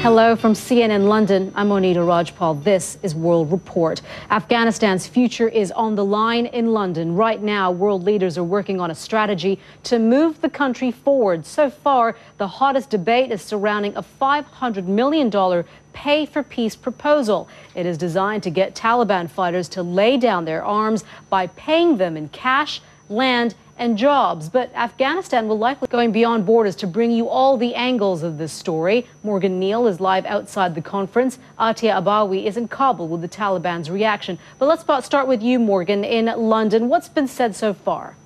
Hello from CNN London. I'm Monita Rajpal. This is World Report. Afghanistan's future is on the line in London. Right now, world leaders are working on a strategy to move the country forward. So far, the hottest debate is surrounding a $500 million pay for peace proposal. It is designed to get Taliban fighters to lay down their arms by paying them in cash, land, and jobs. But Afghanistan will likely be going beyond borders to bring you all the angles of this story. Morgan Neal is live outside the conference. Atia Abawi is in Kabul with the Taliban's reaction. But let's start with you, Morgan, in London. What's been said so far?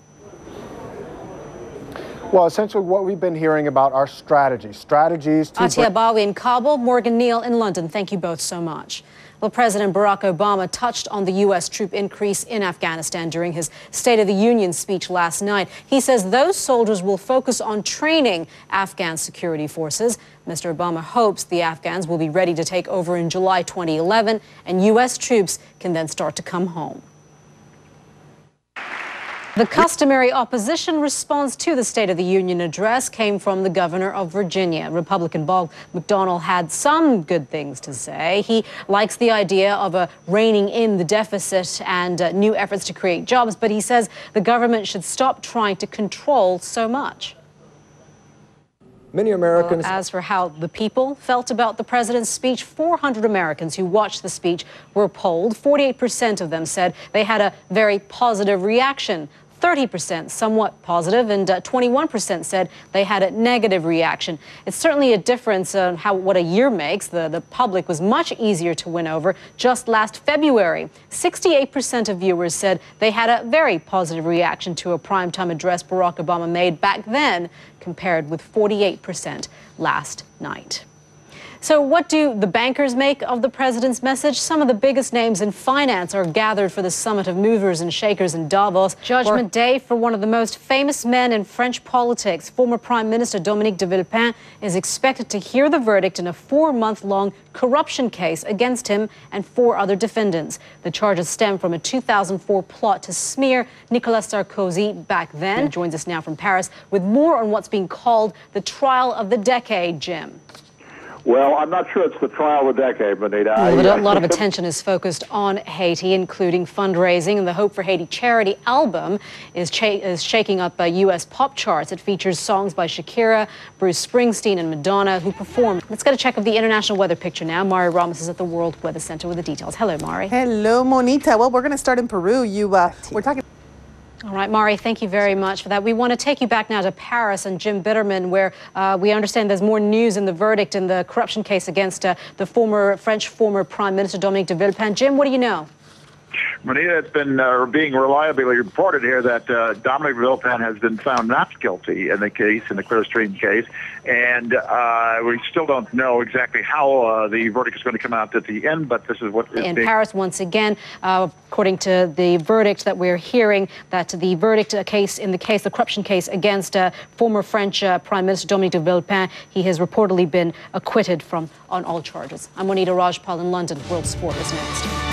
Well, essentially what we've been hearing about are strategies to... Atia Abawi in Kabul, Morgan Neal in London. Thank you both so much. Well, President Barack Obama touched on the U.S. troop increase in Afghanistan during his State of the Union speech last night. He says those soldiers will focus on training Afghan security forces. Mr. Obama hopes the Afghans will be ready to take over in July 2011, and U.S. troops can then start to come home. The customary opposition response to the State of the Union address came from the governor of Virginia. Republican Bob McDonnell had some good things to say. He likes the idea of reining in the deficit and new efforts to create jobs, but he says the government should stop trying to control so much. Many Americans... As for how the people felt about the president's speech, 400 Americans who watched the speech were polled. 48% of them said they had a very positive reaction. 30% somewhat positive, and 21% said they had a negative reaction. It's certainly a difference on what a year makes. The public was much easier to win over just last February. 68% of viewers said they had a very positive reaction to a primetime address Barack Obama made back then, compared with 48% last night. So what do the bankers make of the president's message? Some of the biggest names in finance are gathered for the summit of movers and shakers in Davos. Judgment day for one of the most famous men in French politics. Former Prime Minister Dominique de Villepin is expected to hear the verdict in a 4-month-long corruption case against him and 4 other defendants. The charges stem from a 2004 plot to smear Nicolas Sarkozy back then. Joins us now from Paris with more on what's being called the trial of the decade, Jim. Well, I'm not sure it's the trial of the decade, Monita. A lot of attention is focused on Haiti, including fundraising, and the Hope for Haiti charity album is shaking up U.S. pop charts. It features songs by Shakira, Bruce Springsteen, and Madonna, who performed. Let's get a check of the international weather picture now. Mari Ramos is at the World Weather Center with the details. Hello, Mari. Hello, Monita. Well, we're going to start in Peru. We're talking... All right, Mari, thank you very much for that. We want to take you back now to Paris and Jim Bitterman, where we understand there's more news in the verdict in the corruption case against the French former Prime Minister Dominique de Villepin. Jim, what do you know? Monita, it's been being reliably reported here that Dominique Villepin has been found not guilty in the case, in the Clearstream case, and we still don't know exactly how the verdict is going to come out at the end, but this is what is in Paris once again, according to the verdict that we're hearing, that the verdict the corruption case against former French Prime Minister Dominique de Villepin, he has reportedly been acquitted on all charges. I'm Monita Rajpal in London. World Sport is next.